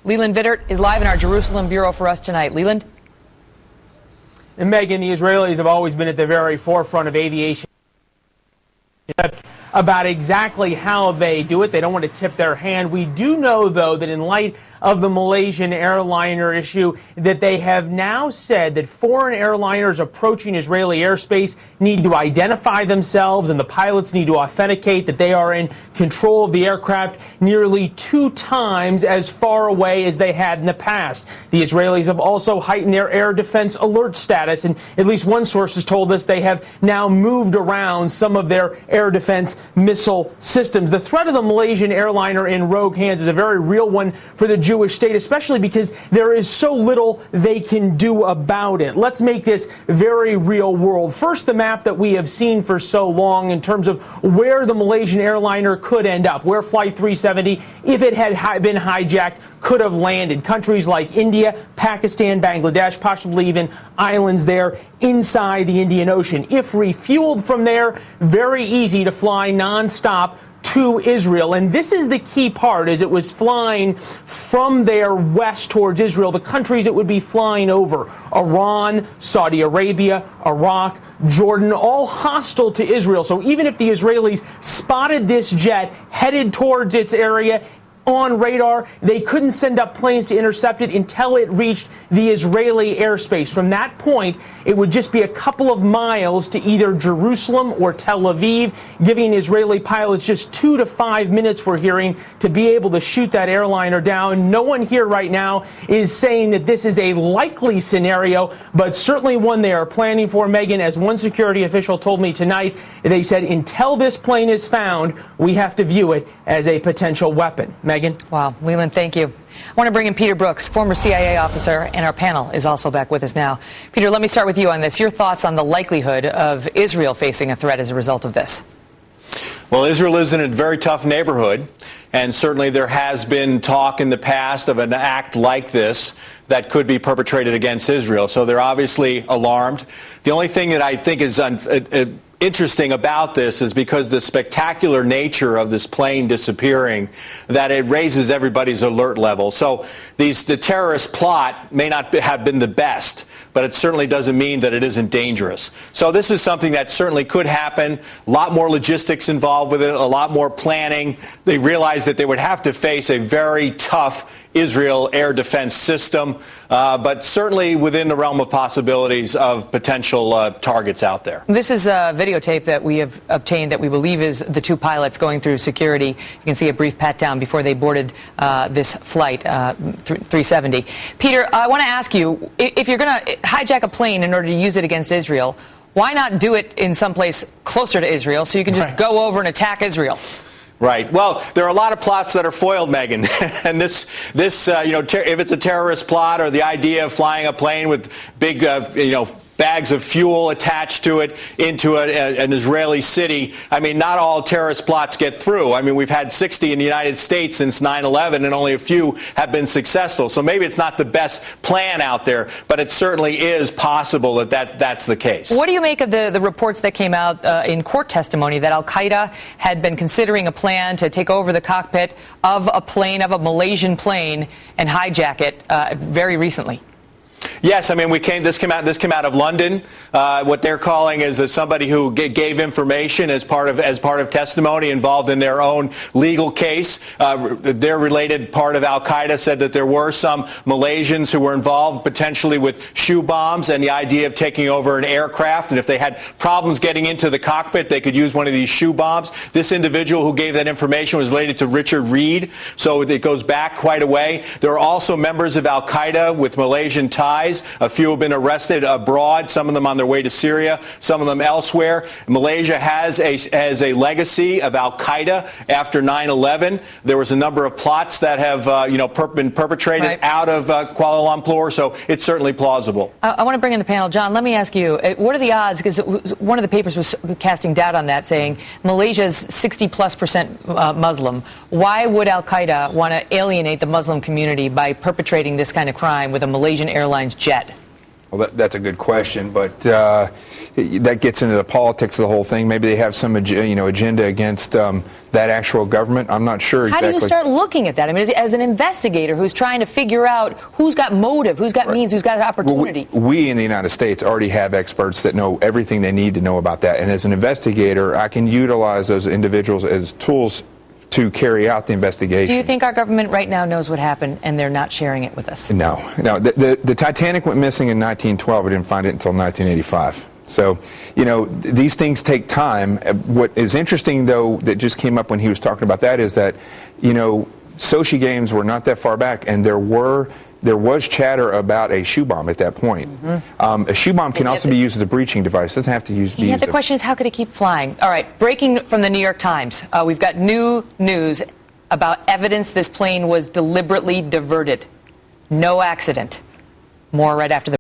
Leland Vittert is live in our Jerusalem bureau for us tonight. Leland? And Megan, the Israelis have always been at the very forefront of aviation about exactly how they do it. They don't want to tip their hand. We do know, though, that in light of the Malaysian airliner issue, that they have now said that foreign airliners approaching Israeli airspace need to identify themselves, and the pilots need to authenticate that they are in control of the aircraft nearly 2 times as far away as they had in the past. The Israelis have also heightened their air defense alert status, and at least one source has told us they have now moved around some of their air defense missile systems. The threat of the Malaysian airliner in rogue hands is a very real one for the Jewish state, especially because there is so little they can do about it. Let's make this very real world. First, the map that we have seen for so long in terms of where the Malaysian airliner could end up, where Flight 370, if it had been hijacked, could have landed. Countries like India, Pakistan, Bangladesh, possibly even islands there inside the Indian Ocean. If refueled from there, very easy to fly nonstop to Israel. And this is the key part, as it was flying from there west towards Israel. The countries it would be flying over: Iran, Saudi Arabia, Iraq, Jordan, all hostile to Israel. So even if the Israelis spotted this jet headed towards its area on radar, they couldn't send up planes to intercept it until it reached the Israeli airspace. From that point, it would just be a couple of miles to either Jerusalem or Tel Aviv, giving Israeli pilots just 2 to 5 minutes, we're hearing, to be able to shoot that airliner down. No one here right now is saying that this is a likely scenario, but certainly one they are planning for. Megan, as one security official told me tonight, they said until this plane is found, we have to view it as a potential weapon. Megan? Wow. Leland, thank you. I want to bring in Peter Brooks, former CIA officer, and our panel is also back with us now. Peter, let me start with you on this. Your thoughts on the likelihood of Israel facing a threat as a result of this? Well, Israel is in a very tough neighborhood, and certainly there has been talk in the past of an act like this that could be perpetrated against Israel. So they're obviously alarmed. The only thing that I think is interesting about this is because the spectacular nature of this plane disappearing, that it raises everybody's alert level. So the terrorist plot may not have been the best, but it certainly doesn't mean that it isn't dangerous. So this is something that certainly could happen. A lot more logistics involved with it, a lot more planning. They realized that they would have to face a very tough Israel air defense system, but certainly within the realm of possibilities of potential targets out there. This is a videotape that we have obtained that we believe is the 2 pilots going through security. You can see a brief pat down before they boarded this flight 370. Peter, I want to ask you, if you're going to hijack a plane in order to use it against Israel, why not do it in some place closer to Israel so you can just go over and attack Israel? Right. Well, there are a lot of plots that are foiled, Megan. And this, if it's a terrorist plot or the idea of flying a plane with big, bags of fuel attached to it into an Israeli city, I mean, not all terrorist plots get through. I mean, we've had 60 in the United States since 9/11, and only a few have been successful. So maybe it's not the best plan out there, but it certainly is possible that that's the case. What do you make of the reports that came out in court testimony that Al-Qaeda had been considering a plan to take over the cockpit of a plane, of a Malaysian plane, and hijack it very recently? Yes, I mean, this came out of London. What they're calling is somebody who gave information as part of testimony involved in their own legal case. Their related part of Al-Qaeda said that there were some Malaysians who were involved potentially with shoe bombs and the idea of taking over an aircraft. And if they had problems getting into the cockpit, they could use one of these shoe bombs. This individual who gave that information was related to Richard Reed, so it goes back quite a way. There are also members of Al-Qaeda with Malaysian ties. A few have been arrested abroad, some of them on their way to Syria, some of them elsewhere. Malaysia has a legacy of Al-Qaeda after 9/11. There was a number of plots that have been perpetrated out of Kuala Lumpur, so it's certainly plausible. I want to bring in the panel. John, let me ask you, what are the odds, because one of the papers was casting doubt on that, saying Malaysia's 60+% Muslim. Why would Al-Qaeda want to alienate the Muslim community by perpetrating this kind of crime with a Malaysian Airlines jet? Well, that's a good question, but that gets into the politics of the whole thing. Maybe they have some agenda against that actual government. I'm not sure exactly. How do you start looking at that? I mean, as an investigator who's trying to figure out who's got motive, who's got means, who's got opportunity. Well, we in the United States already have experts that know everything they need to know about that. And as an investigator, I can utilize those individuals as tools to carry out the investigation. Do you think our government right now knows what happened and they're not sharing it with us? No. The Titanic went missing in 1912. We didn't find it until 1985. So, these things take time. What is interesting, though, that just came up when he was talking about that is that, Sochi games were not that far back, and there was chatter about a shoe bomb at that point. A shoe bomb can also be used as a breaching device. It doesn't have to be used. The question is, how could it keep flying? All right, breaking from the New York Times. We've got new news about evidence this plane was deliberately diverted. No accident. More right after the